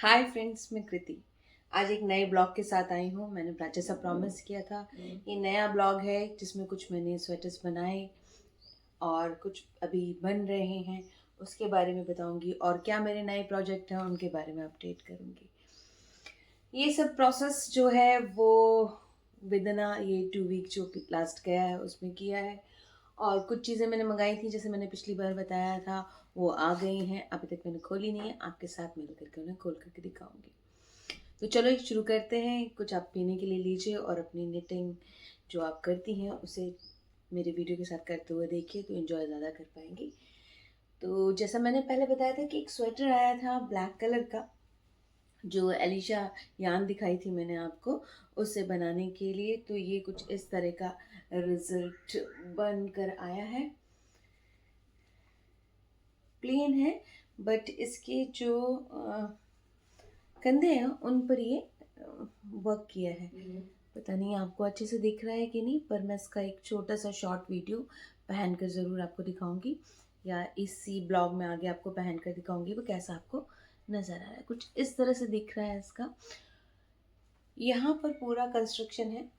Hi friends, मैं कृति। आज एक नए ब्लॉग के साथ आई हूँ। मैंने जैसा प्रॉमिस किया था, ये नया ब्लॉग है जिसमें कुछ मैंने स्वेटर्स बनाए और कुछ अभी बन रहे हैं, उसके बारे में बताऊंगी और क्या मेरे नए प्रोजेक्ट हैं उनके बारे में अपडेट करूंगी। ये सब प्रोसेस जो है वो विदिना ये 2 वीक जो लास्ट गया है उसमें किया है। और कुछ चीज़ें मैंने मंगाई थी, जैसे मैंने पिछली बार बताया था, वो आ गई हैं। अभी तक मैंने खोली नहीं है, आपके साथ मिल करके उन्हें खोल करके दिखाऊंगी। तो चलो शुरू करते हैं। कुछ आप पीने के लिए लीजिए और अपनी निटिंग जो आप करती हैं उसे मेरे वीडियो के साथ करते हुए देखिए, तो एंजॉय ज़्यादा कर पाएंगी। तो जैसा मैंने पहले बताया था कि एक स्वेटर आया था ब्लैक कलर का, जो एलिशा यान दिखाई थी मैंने आपको, उसे बनाने के लिए। तो ये कुछ इस तरह का रिजल्ट बन कर आया है। प्लेन है, बट इसके जो कंधे हैं उन पर ये वर्क किया है। पता नहीं आपको अच्छे से दिख रहा है कि नहीं, पर मैं इसका एक छोटा सा शॉर्ट वीडियो पहन कर ज़रूर आपको दिखाऊंगी, या इसी ब्लॉग में आगे आपको पहन कर दिखाऊंगी वो कैसा आपको नज़र आ रहा है। कुछ इस तरह से दिख रहा है इसका। यहाँ पर पूरा कंस्ट्रक्शन है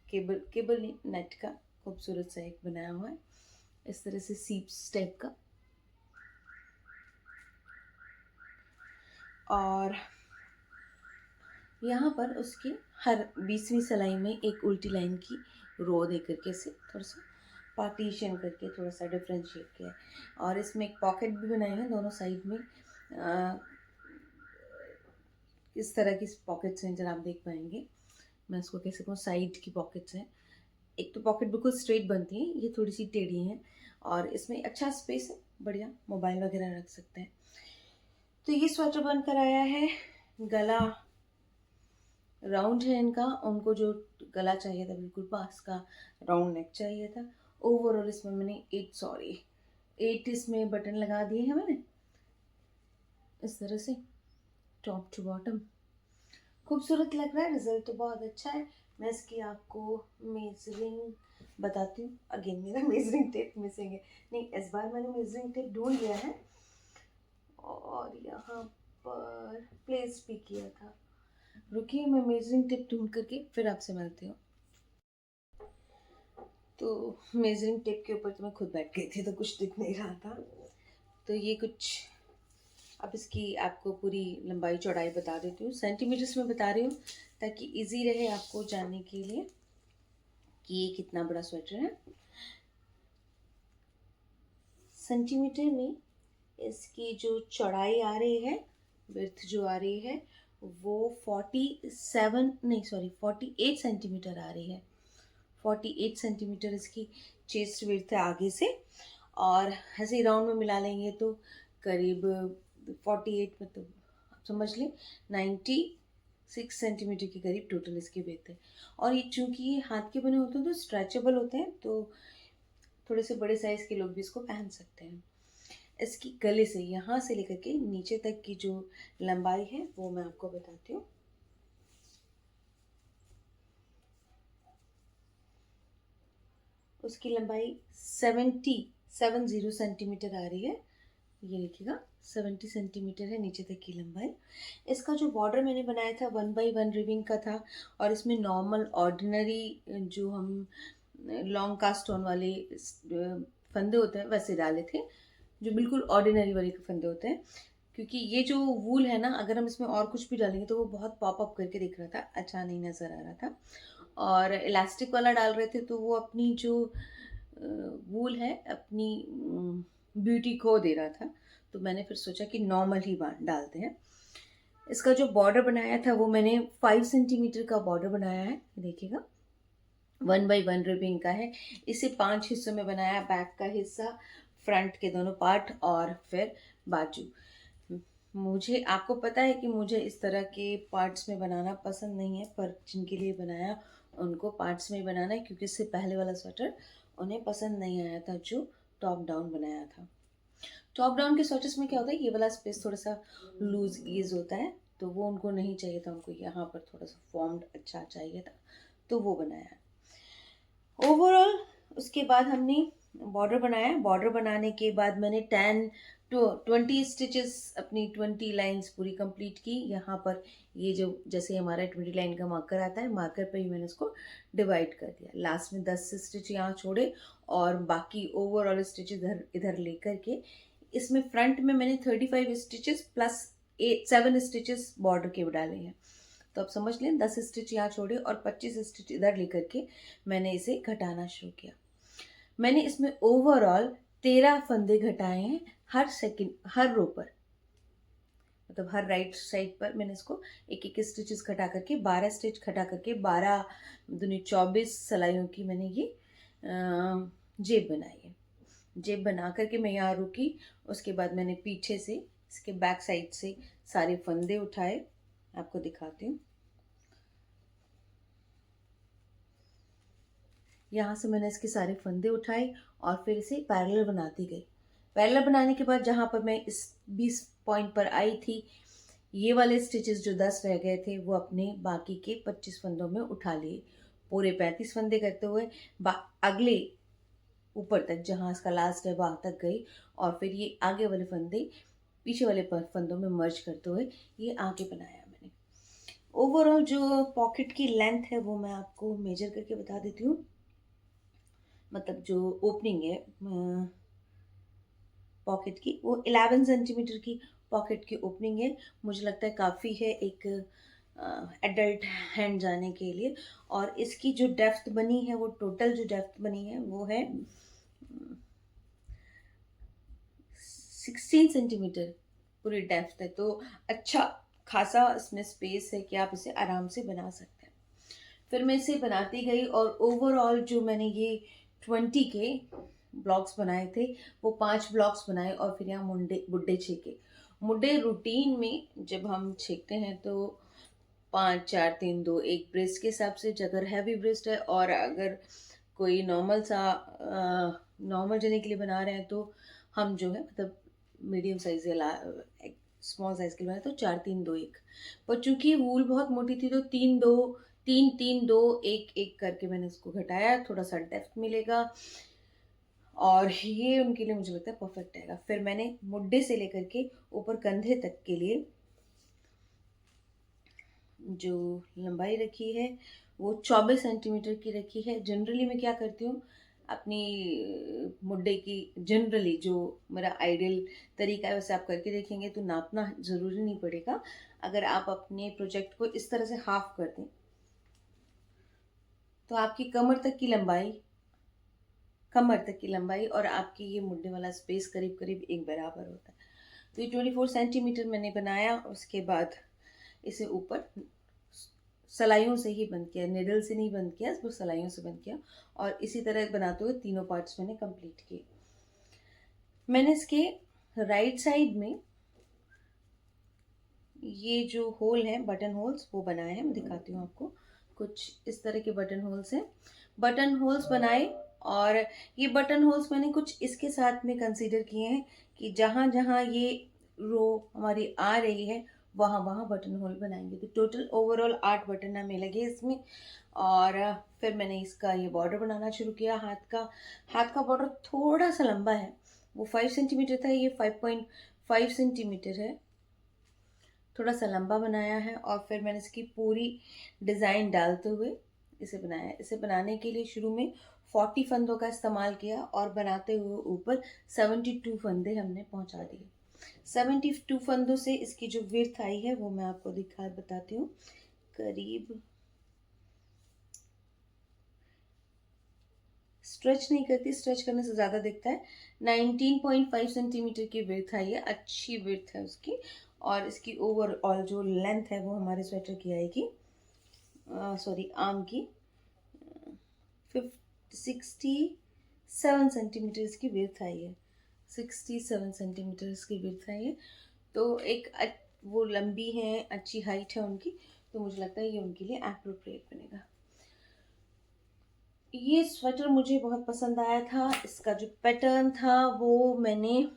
केबल केबल नेट का, खूबसूरत सा एक बनाया हुआ है इस तरह से सीप्स टाइप का। और यहाँ पर उसके हर 20वीं सिलाई में एक उल्टी लाइन की रो दे करके से थोड़ा सा पार्टीशन करके थोड़ा सा डिफ्रेंशिएट किया है। और इसमें एक पॉकेट भी बनाई है दोनों साइड में। इस तरह की पॉकेट्स हैं, जरा आप देख पाएंगे। मैं इसको कैसे कहूँ, साइड की पॉकेट्स हैं। एक तो पॉकेट बिल्कुल स्ट्रेट बनती है, ये थोड़ी सी टेढ़ी है। और इसमें अच्छा स्पेस है, बढ़िया मोबाइल वगैरह रख सकते हैं। तो ये स्वेटर बनकर आया है। गला राउंड है इनका, उनको जो गला चाहिए था बिल्कुल पास का राउंड नेक चाहिए था। ओवरऑल इसमें मैंने 8 इसमें बटन लगा दिए हैं मैंने इस तरह से, टॉप टू बॉटम। खूबसूरत लग रहा है, रिजल्ट तो बहुत अच्छा है। मैं इसकी आपको मेजरिंग बताती हूँ। अगेन मेरा मेजरिंग टेप मिसिंग है। नहीं, इस बार मैंने मेजरिंग टेप ढूंढ लिया है और यहाँ पर प्लेस भी किया था। रुकिए, मैं मेजरिंग टेप ढूंढ करके फिर आपसे मिलती हूँ। तो मेजरिंग टेप के ऊपर तो मैं खुद बैठ गई थी, तो कुछ दिख नहीं रहा था। तो ये कुछ, अब इसकी आपको पूरी लंबाई चौड़ाई बता देती हूँ। सेंटीमीटर्स में बता रही हूँ ताकि इजी रहे आपको जानने के लिए कि ये कितना बड़ा स्वेटर है। सेंटीमीटर में इसकी जो चौड़ाई आ रही है, विड्थ जो आ रही है, वो 48 सेंटीमीटर आ रही है। 48 सेंटीमीटर इसकी चेस्ट विड्थ है आगे से। और ऐसे ही राउंड में मिला लेंगे तो करीब 48, मतलब आप समझ लें 96 सेंटीमीटर के करीब टोटल इसकी विड्थ है। और ये चूंकि ये हाथ के बने होते हैं तो स्ट्रेचेबल होते हैं, तो थोड़े से बड़े साइज के लोग भी इसको पहन सकते हैं। इसकी गले से यहाँ से लेकर के नीचे तक की जो लंबाई है वो मैं आपको बताती हूँ। उसकी लंबाई 70 सेंटीमीटर आ रही है। ये देखिएगा 70 सेंटीमीटर है नीचे तक की लंबाई। इसका जो बॉर्डर मैंने बनाया था 1x1 रिबिंग का था। और इसमें नॉर्मल ऑर्डिनरी जो हम लॉन्ग कास्ट ऑन वाले फंदे होते हैं वैसे डाले थे, जो बिल्कुल ऑर्डिनरी वाले फंदे होते हैं। क्योंकि ये जो वूल है ना, अगर हम इसमें और कुछ भी डालेंगे तो वो बहुत पॉप अप करके दिख रहा था, अच्छा नहीं नज़र आ रहा था। और इलास्टिक वाला डाल रहे थे तो वो अपनी जो वूल है अपनी ब्यूटी खो दे रहा था। तो मैंने फिर सोचा कि नॉर्मल ही डालते हैं। इसका जो बॉर्डर बनाया था वो मैंने 5 सेंटीमीटर का बॉर्डर बनाया है, देखिएगा 1x1 रिबिंग का है। इसे 5 हिस्सों में बनाया, बैक का हिस्सा, फ्रंट के दोनों पार्ट और फिर बाजू। मुझे, आपको पता है कि मुझे इस तरह के पार्ट्स में बनाना पसंद नहीं है, पर जिनके लिए बनाया उनको पार्ट्स में बनाना है, क्योंकि इससे पहले वाला स्वेटर उन्हें पसंद नहीं आया था जो टॉप डाउन बनाया था। टॉप डाउन के स्वेटर्स में क्या होता है, ये वाला स्पेस थोड़ा सा लूज ईज होता है, तो वो उनको नहीं चाहिए था। उनको यहाँ पर थोड़ा सा फॉर्म्ड अच्छा चाहिए था, तो वो बनाया। ओवरऑल उसके बाद हमने बॉर्डर बनाया। बॉर्डर बनाने के बाद मैंने 10 20 स्टिचेस, अपनी 20 लाइंस पूरी कंप्लीट की। यहाँ पर ये जो जैसे हमारा 20 लाइन का मार्कर आता है, मार्कर पे ही मैंने इसको डिवाइड कर दिया। लास्ट में 10 स्टिच यहाँ छोड़े और बाकी ओवरऑल स्टिच इधर इधर लेकर के इसमें फ्रंट में मैंने 35 स्टिचेस प्लस 7 स्टिचेस बॉर्डर के डाले हैं। तो आप समझ लें 10 स्टिच यहाँ छोड़े और 25 स्टिच इधर लेकर के मैंने इसे घटाना शुरू किया। मैंने इसमें ओवरऑल 13 फंदे घटाए हैं हर सेकंड, हर रो पर, मतलब हर राइट साइड पर मैंने इसको एक एक स्टिचेस घटा करके 12 स्टिच घटा करके 12 दूनी 24 सलाइयों की मैंने ये जेब बनाई है। जेब बना करके मैं यहाँ रुकी। उसके बाद मैंने पीछे से इसके बैक साइड से सारे फंदे उठाए, आपको दिखाती हूँ। यहाँ से मैंने इसके सारे फंदे उठाए और फिर इसे पैरेलल बनाती गई। पैरेलल बनाने के बाद जहाँ पर मैं इस 20 पॉइंट पर आई थी, ये वाले स्टिचेस जो 10 रह गए थे वो अपने बाकी के 25 फंदों में उठा लिए। पूरे 35 फंदे करते हुए अगले ऊपर तक जहाँ इसका लास्ट है वहाँ तक गई और फिर ये आगे वाले फंदे पीछे वाले फंदों में मर्ज करते हुए ये आगे बनाया मैंने। ओवरऑल जो पॉकेट की लेंथ है वो मैं आपको मेजर करके बता देती हूँ। मतलब जो ओपनिंग है पॉकेट की वो 11 सेंटीमीटर की पॉकेट की ओपनिंग है। मुझे लगता है काफ़ी है एक एडल्ट हैंड जाने के लिए। और इसकी जो डेप्थ बनी है वो टोटल जो डेप्थ बनी है वो है 16 सेंटीमीटर पूरी डेप्थ है। तो अच्छा खासा इसमें स्पेस है कि आप इसे आराम से बना सकते हैं। फिर मैं इसे बनाती गई और ओवरऑल जो मैंने ये 20 के ब्लॉक्स बनाए थे वो 5 ब्लॉक्स बनाए और फिर यहाँ बुड्ढे छेके। मुड्ढे रूटीन में जब हम छेकते हैं तो 5 4 3 2 1 ब्रेस्ट के हिसाब से, अगर हैवी ब्रेस्ट है और अगर कोई नॉर्मल सा नॉर्मल जने के लिए बना रहे हैं तो हम जो है मतलब मीडियम साइज या स्मॉल साइज के लिए बनाए तो 4 3 2 1। पर चूंकि वूल बहुत मोटी थी तो 3 2 3 3 2 1 1 करके मैंने इसको घटाया, थोड़ा सा डेप्थ मिलेगा और ये उनके लिए मुझे लगता है परफेक्ट रहेगा। फिर मैंने मुड्ढे से लेकर के ऊपर कंधे तक के लिए जो लंबाई रखी है वो 24 सेंटीमीटर की रखी है। जनरली मैं क्या करती हूँ अपनी मुड्ढे की, जनरली जो मेरा आइडियल तरीका है वैसे आप करके देखेंगे तो नापना ज़रूरी नहीं पड़ेगा। अगर आप अपने प्रोजेक्ट को इस तरह से हाफ कर दें तो आपकी कमर तक की लंबाई और आपकी ये मुड्ढे वाला स्पेस करीब करीब एक बराबर होता है। तो ये 24 सेंटीमीटर मैंने बनाया। उसके बाद इसे ऊपर सलाइयों से ही बंद किया, निडल से नहीं बंद किया, इसको सलाइयों से बंद किया और इसी तरह बनाते हुए तीनों पार्ट्स मैंने कंप्लीट किए। मैंने इसके राइट साइड में ये जो होल है बटन होल्स वो बनाए हैं, मैं दिखाती हूँ आपको। कुछ इस तरह के बटन होल्स हैं, बटन होल्स बनाए और ये बटन होल्स मैंने कुछ इसके साथ में कंसीडर किए हैं कि जहाँ जहाँ ये रो हमारी आ रही है वहाँ वहाँ बटन होल बनाएंगे। तो टोटल ओवरऑल 8 बटन हमें लगे इसमें। और फिर मैंने इसका ये बॉर्डर बनाना शुरू किया। हाथ का बॉर्डर थोड़ा सा लंबा है, वो 5 सेंटीमीटर था, ये 5.5 सेंटीमीटर है, थोड़ा सा लंबा बनाया है। और फिर मैंने इसकी पूरी डिज़ाइन डालते हुए इसे बनाया। इसे बनाने के लिए शुरू में 40 फंदों का इस्तेमाल किया और बनाते हुए ऊपर 72 फंदे हमने पहुंचा दिए। 72 फंदों से इसकी जो विड्थ आई है वो मैं आपको बताती हूँ। करीब स्ट्रेच नहीं करती, स्ट्रेच करने से ज़्यादा दिखता है। 19.5 सेंटीमीटर की विड्थ आई है, अच्छी विड्थ है उसकी। और इसकी ओवरऑल जो लेंथ है वो हमारे स्वेटर की आएगी, सॉरी आर्म की 67 सेंटीमीटर इसकी विड्थ आई है। 67 सेंटीमीटर इसकी विड्थ आई है। तो एक वो लंबी है, अच्छी हाइट है उनकी, तो मुझे लगता है ये उनके लिए एप्रोप्रिएट बनेगा। ये स्वेटर मुझे बहुत पसंद आया था। इसका जो पैटर्न था वो मैंने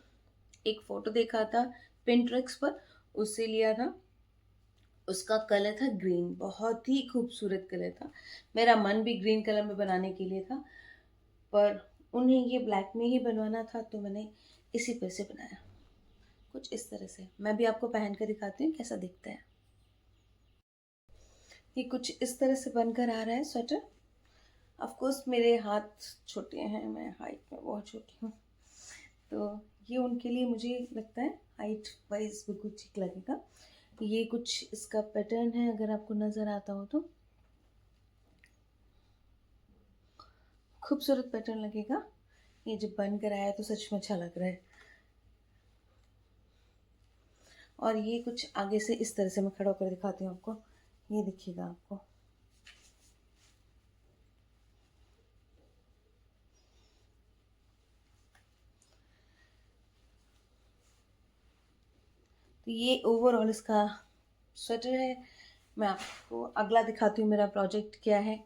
एक फ़ोटो देखा था पिंटरेस्ट पर, उससे लिया था। उसका कलर था ग्रीन, बहुत ही खूबसूरत कलर था। मेरा मन भी ग्रीन कलर में बनाने के लिए था पर उन्हें ये ब्लैक में ही बनवाना था तो मैंने इसी पर से बनाया। कुछ इस तरह से। मैं भी आपको पहन कर दिखाती हूँ कैसा दिखता है। ये कुछ इस तरह से बनकर आ रहा है स्वेटर। ऑफ कोर्स मेरे हाथ छोटे हैं, मैं हाइट में बहुत छोटी हूँ, तो ये उनके लिए मुझे लगता है हाइट वाइज बिल्कुल ठीक लगेगा। ये कुछ इसका पैटर्न है, अगर आपको नज़र आता हो तो खूबसूरत पैटर्न लगेगा। ये जब बन कर आया तो सच में अच्छा लग रहा है। और ये कुछ आगे से इस तरह से मैं खड़ा होकर दिखाती हूँ आपको, ये दिखिएगा आपको। तो ये ओवरऑल इसका स्वेटर है। मैं आपको अगला दिखाती हूँ मेरा प्रोजेक्ट क्या है।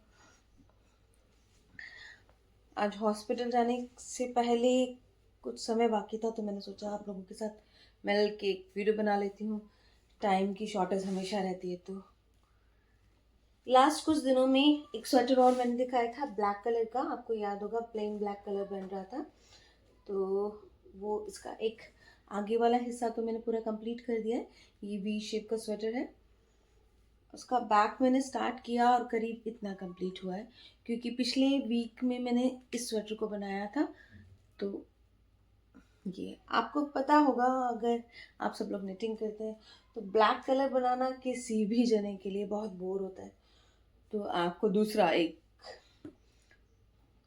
आज हॉस्पिटल जाने से पहले कुछ समय बाकी था, तो मैंने सोचा आप लोगों के साथ मिल के एक वीडियो बना लेती हूँ। टाइम की शॉर्टेज हमेशा रहती है, तो लास्ट कुछ दिनों में एक स्वेटर और मैंने दिखाया था ब्लैक कलर का, आपको याद होगा, प्लेन ब्लैक कलर बन रहा था। तो वो इसका एक आगे वाला हिस्सा तो मैंने पूरा कंप्लीट कर दिया है। ये वी शेप का स्वेटर है। उसका बैक मैंने स्टार्ट किया और करीब इतना कंप्लीट हुआ है, क्योंकि पिछले वीक में मैंने इस स्वेटर को बनाया था। तो ये आपको पता होगा, अगर आप सब लोग निटिंग करते हैं तो ब्लैक कलर बनाना किसी भी जने के लिए बहुत बोर होता है। तो आपको दूसरा एक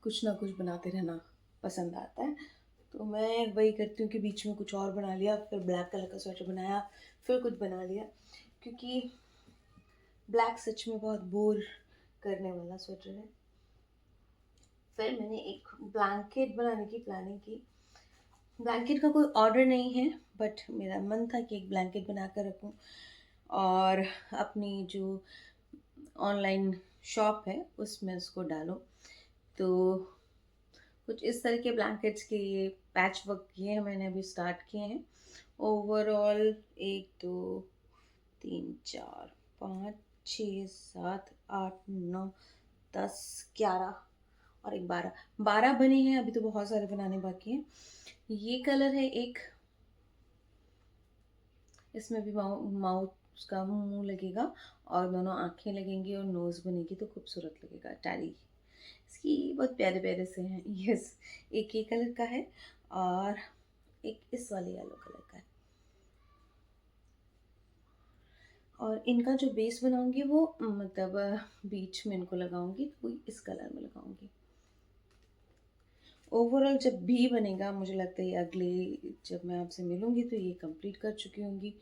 कुछ ना कुछ बनाते रहना पसंद आता है। तो मैं वही करती हूँ कि बीच में कुछ और बना लिया, फिर ब्लैक कलर का स्वेटर बनाया, फिर कुछ बना लिया, क्योंकि ब्लैक सच में बहुत बोर करने वाला स्वेटर है। फिर मैंने एक ब्लैंकेट बनाने की प्लानिंग की। ब्लैंकेट का कोई ऑर्डर नहीं है, बट मेरा मन था कि एक ब्लैंकेट बना कर रखूँ और अपनी जो ऑनलाइन शॉप है उसमें उसको डालूँ। तो कुछ इस तरह के ब्लैंकेट्स के ये पैच वर्क किए हैं, मैंने अभी स्टार्ट किए हैं। ओवरऑल 1 2 3 4 5 6 7 8 9 10 11 और एक 12 बने हैं। अभी तो बहुत सारे बनाने बाकी हैं। ये कलर है एक, इसमें भी माउथ उसका मुंह लगेगा और दोनों आंखें लगेंगी और नोज बनेगी, तो खूबसूरत लगेगा। टैली इसकी बहुत प्यारे प्यारे से हैं। यस, एक ये कलर का है और एक इस वाले येलो कलर का है। और इनका जो बेस बनाऊंगी वो मतलब बीच में इनको लगाऊंगी, तो वही इस कलर में लगाऊंगी। ओवरऑल जब भी बनेगा, मुझे लगता है अगले जब मैं आपसे मिलूंगी तो ये कंप्लीट कर चुकी होंगी,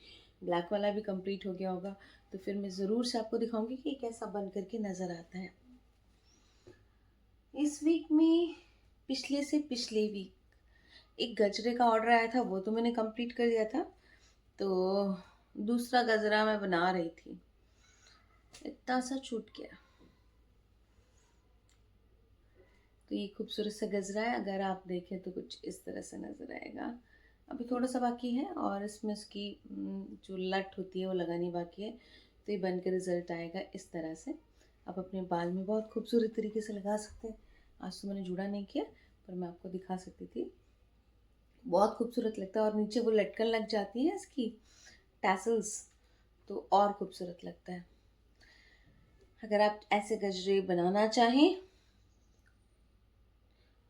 ब्लैक वाला भी कंप्लीट हो गया होगा। तो फिर मैं ज़रूर से आपको दिखाऊंगी कि कैसा बन करके नज़र आता है। इस वीक में पिछले से पिछले वीक एक गजरे का ऑर्डर आया था, वो तो मैंने कंप्लीट कर दिया था। तो दूसरा गजरा मैं बना रही थी, इतना सा छूट गया। तो ये खूबसूरत सा गजरा है, अगर आप देखें तो कुछ इस तरह से नज़र आएगा। अभी थोड़ा सा बाकी है और इसमें उसकी जो लट होती है वो लगानी बाकी है। तो ये बन के रिज़ल्ट आएगा इस तरह से। आप अपने बाल में बहुत खूबसूरत तरीके से लगा सकते हैं। आज तो मैंने जुड़ा नहीं किया, पर मैं आपको दिखा सकती थी। बहुत खूबसूरत लगता है और नीचे वो लटकन लग जाती है इसकी टैसल्स, तो और खूबसूरत लगता है। अगर आप ऐसे गजरे बनाना चाहें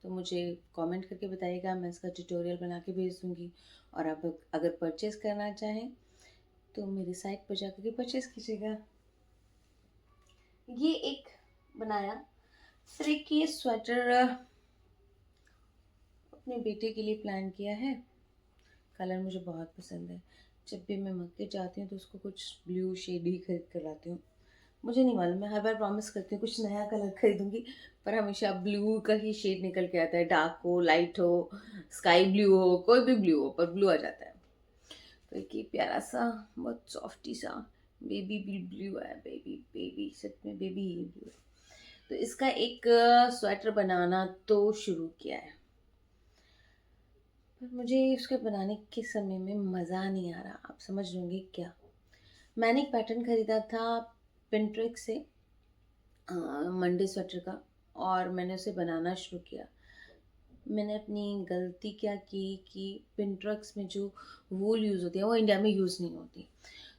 तो मुझे कमेंट करके बताइएगा, मैं इसका ट्यूटोरियल बना के भेज दूँगी। और आप अगर परचेज़ करना चाहें तो मेरी साइट पर जाकर के परचेज़ कीजिएगा। ये एक बनाया। फिर एक ये स्वेटर अपने बेटे के लिए प्लान किया है। कलर मुझे बहुत पसंद है। जब भी मैं मार्केट जाती हूँ तो उसको कुछ ब्लू शेड ही खरीद कर लाती हूँ। मुझे नहीं मालूम, मैं हर बार प्रॉमिस करती हूँ कुछ नया कलर खरीदूंगी, पर हमेशा ब्लू का ही शेड निकल के आता है। डार्क हो, लाइट हो, स्काई ब्लू हो, कोई भी ब्लू हो, पर ब्लू आ जाता है। तो एक ये प्यारा सा बहुत सॉफ्टी सा बेबी ब्लू है। बेबी बेबी सच में बेबी ही ब्लू है। तो इसका एक स्वेटर बनाना तो शुरू किया है, पर मुझे उसके बनाने के समय में मज़ा नहीं आ रहा। आप समझ लोगे क्या। मैंने एक पैटर्न खरीदा था पिंट्रिक से, मंडे स्वेटर का, और मैंने उसे बनाना शुरू किया। मैंने अपनी गलती क्या की कि पिंटरेस्ट में जो वूल यूज़ होती है वो इंडिया में यूज़ नहीं होती,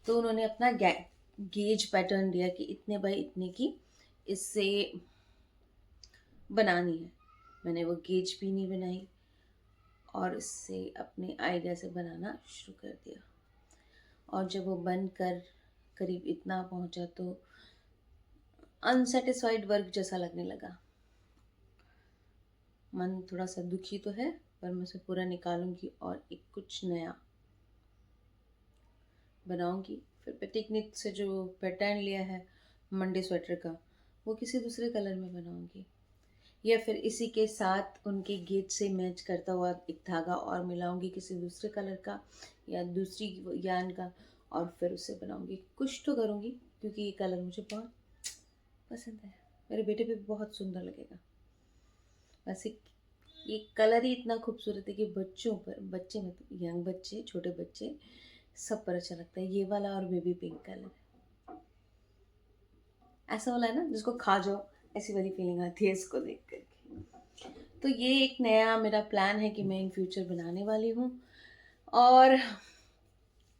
तो उन्होंने अपना गेज पैटर्न दिया कि इतने बाई इतने की इससे बनानी है। मैंने वो गेज भी नहीं बनाई और इससे अपने आइडिया से बनाना शुरू कर दिया। और जब वो बनकर करीब इतना पहुंचा तो अनसेटिस्फाइड वर्क जैसा लगने लगा। मन थोड़ा सा दुखी तो है, पर मैं उसे पूरा निकालूंगी और एक कुछ नया बनाऊंगी। फिर पेटिकनिक से जो पैटर्न लिया है मंडे स्वेटर का, वो किसी दूसरे कलर में बनाऊंगी, या फिर इसी के साथ उनके गेज से मैच करता हुआ एक धागा और मिलाऊंगी किसी दूसरे कलर का या दूसरी यान का, और फिर उसे बनाऊंगी। कुछ तो करूंगी क्योंकि ये कलर मुझे बहुत पसंद है, मेरे बेटे पे भी बहुत सुंदर लगेगा। वैसे ये कलर ही इतना खूबसूरत है कि बच्चों पर, बच्चे मतलब यंग बच्चे, छोटे बच्चे, सब पर अच्छा लगता है। ये वाला और बेबी पिंक कलर ऐसा वाला है ना जिसको खा जाओ, ऐसी वाली फीलिंग आती है इसको देख करके। तो ये एक नया मेरा प्लान है कि मैं इन फ्यूचर बनाने वाली हूँ। और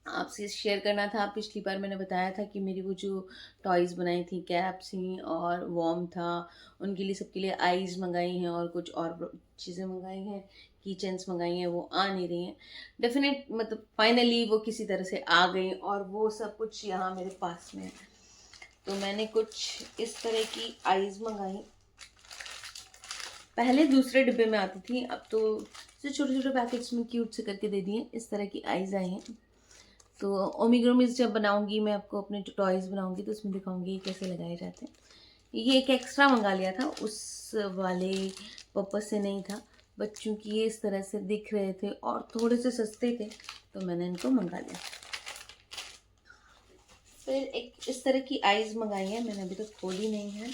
आपसे शेयर करना था, पिछली बार मैंने बताया था कि मेरी वो जो टॉयज़ बनाई थी, कैप्स थी और वॉर्म था, उनके लिए सबके लिए आईज़ मंगाई हैं और कुछ और चीज़ें मंगाई हैं, की चेन्स मंगाई हैं, वो आ नहीं रही हैं। डेफिनेट मतलब फाइनली वो किसी तरह से आ गई और वो सब कुछ यहाँ मेरे पास में है। तो मैंने कुछ इस तरह की आईज़ मंगाई। पहले दूसरे डिब्बे में आती थी, अब तो छोटे छोटे पैकेट्स में क्यूट से करके दे दिए। इस तरह की आईज़ आई हैं। तो ओमिग्रोमीज जब बनाऊंगी, मैं आपको अपने टॉयज़ बनाऊंगी तो उसमें दिखाऊंगी कैसे लगाए जाते हैं। ये एक एक्स्ट्रा मंगा लिया था, उस वाले पर्पज से नहीं था, बट चूंकि ये इस तरह से दिख रहे थे और थोड़े से सस्ते थे तो मैंने इनको मंगा लिया। फिर एक इस तरह की आईज मंगाई है, मैंने अभी तक खोली नहीं है।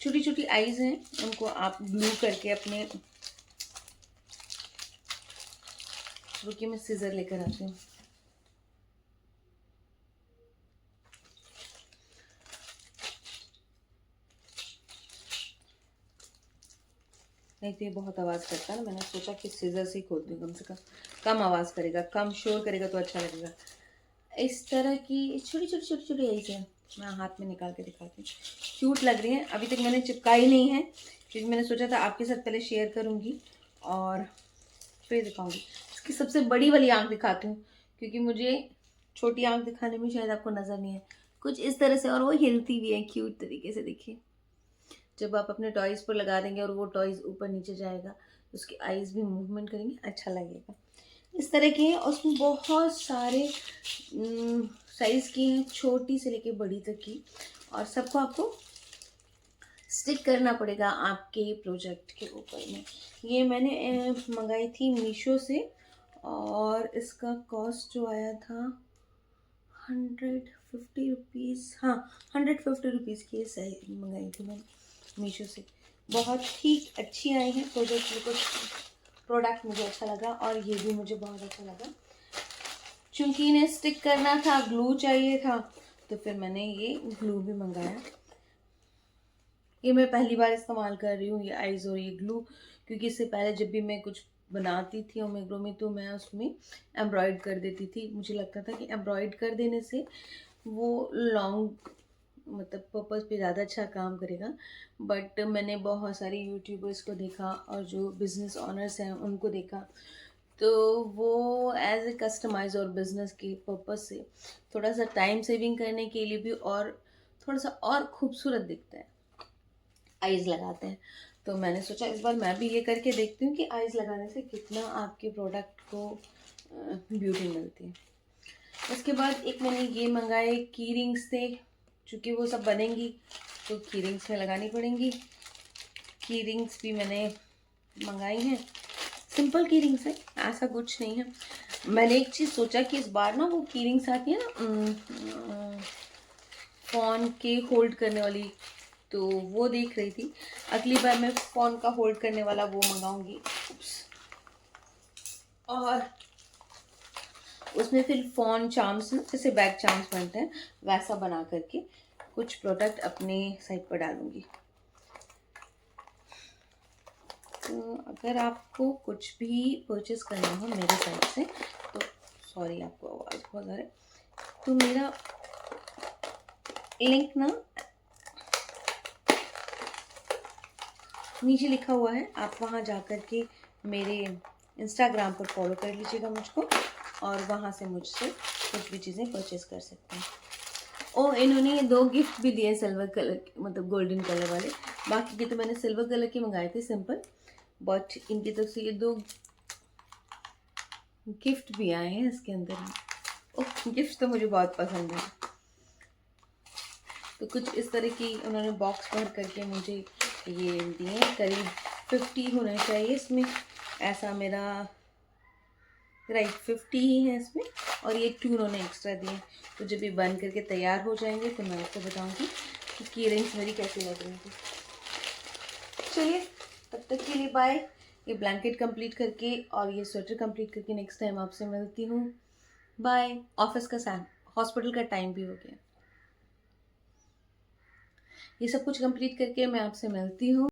छोटी छोटी आईज हैं, उनको आप ग्लू करके अपने, रुकिए मैं सीजर लेकर आती हूँ। नहीं तो ये बहुत आवाज़ करता है ना, मैंने सोचा कि सीजर से ही खोलती हूँ, कम से कम आवाज़ करेगा, कम शोर करेगा तो अच्छा लगेगा। इस तरह की छोटी छोटी छोटी छोटी आईज हैं, मैं हाथ में निकाल के दिखाती हूँ। क्यूट लग रही हैं। अभी तक मैंने चिपकाई नहीं है क्योंकि मैंने सोचा था आपके साथ पहले शेयर करूँगी और फिर दिखाऊंगी। इसकी सबसे बड़ी वाली आँख दिखाती हूँ क्योंकि मुझे छोटी आँख दिखाने में शायद आपको नज़र नहीं है। कुछ इस तरह से, और वो हिलती भी है क्यूट तरीके से। देखिए, जब आप अपने टॉयज़ पर लगा देंगे और वो टॉयज़ ऊपर नीचे जाएगा, उसकी आईज़ भी मूवमेंट करेंगे, अच्छा लगेगा। इस तरह की है, उसमें बहुत सारे साइज़ की हैं, छोटी से लेके बड़ी तक की, और सबको आपको स्टिक करना पड़ेगा आपके प्रोजेक्ट के ऊपर में। ये मैंने मंगाई थी मीशो से और इसका कॉस्ट जो आया था 150 रुपीज़, हाँ 150 रुपीज़ की सही मंगाई थी मैंने मीशो से। बहुत ही अच्छी आई है प्रोडक्ट मुझे अच्छा लगा और ये भी मुझे बहुत अच्छा लगा। चूँकि इन्हें स्टिक करना था, ग्लू चाहिए था, तो फिर मैंने ये ग्लू भी मंगाया। ये मैं पहली बार इस्तेमाल कर रही हूँ, ये आइज़ और ये ग्लू, क्योंकि इससे पहले जब भी मैं कुछ बनाती थी ओमेग्रो में तो मैं उसमें एम्ब्रॉयड कर देती थी। मुझे लगता था कि एम्ब्रॉयड कर देने से वो लॉन्ग मतलब पर्पज़ पे ज़्यादा अच्छा काम करेगा, बट मैंने बहुत सारे यूट्यूबर्स को देखा और जो बिज़नेस ऑनर्स हैं उनको देखा, तो वो एज ए कस्टमाइज और बिज़नेस के पर्पज़ से थोड़ा सा टाइम सेविंग करने के लिए भी और थोड़ा सा और खूबसूरत दिखता है, आइज़ लगाते हैं। तो मैंने सोचा इस बार मैं भी ये करके देखती हूँ कि आइज़ लगाने से कितना आपके प्रोडक्ट को ब्यूटी मिलती है। उसके बाद एक मैंने ये मंगाए की रिंग्स थे, चूँकि वो सब बनेंगी तो की रिंग्स में लगानी पड़ेंगी। की रिंग्स भी मैंने मंगाई हैं, सिंपल की रिंग्स है, ऐसा कुछ नहीं है। मैंने एक चीज़ सोचा कि इस बार ना वो की रिंग्स आती है ना फ़ोन के होल्ड करने वाली, तो वो देख रही थी। अगली बार मैं फ़ोन का होल्ड करने वाला वो मंगाऊंगी और उसमें फिर फ़ोन चार्म्स ना, जैसे बैग चार्म्स बनते हैं वैसा बना करके कुछ प्रोडक्ट अपने साइट पर डालूँगी। तो अगर आपको कुछ भी परचेस करना हो मेरे साइट से तो सॉरी आपको आवाज़ बहुत ज़्यादा है, तो मेरा लिंक ना नीचे लिखा हुआ है, आप वहाँ जा कर के मेरे इंस्टाग्राम पर फॉलो कर लीजिएगा मुझको और वहाँ से मुझसे कुछ भी चीज़ें परचेस कर सकते हैं। और इन्होंने ये 2 गिफ्ट भी दिए सिल्वर कलर के, मतलब गोल्डन कलर वाले। बाकी के तो मैंने सिल्वर कलर के मंगाए थे सिंपल, बट इनकी तरफ से ये 2 गिफ्ट भी आए हैं इसके अंदर। ओह, गिफ्ट तो मुझे बहुत पसंद है। तो कुछ इस तरह की उन्होंने बॉक्स भर करके मुझे ये दिए, करीब 50 होना चाहिए इसमें, ऐसा मेरा राइट 50 ही है इसमें, और ये 2 उन्होंने एक्स्ट्रा दिए। तो जब ये बन करके तैयार हो जाएंगे तो मैं आपको बताऊंगी कि की रिंग्स मेरी कैसी लग रही थी। चलिए तब तक के लिए बाय। ये ब्लैंकेट कंप्लीट करके और ये स्वेटर कंप्लीट करके नेक्स्ट टाइम आपसे मिलती हूँ। बाय। ऑफिस का हॉस्पिटल का टाइम भी हो गया। ये सब कुछ कंप्लीट करके मैं आपसे मिलती हूँ।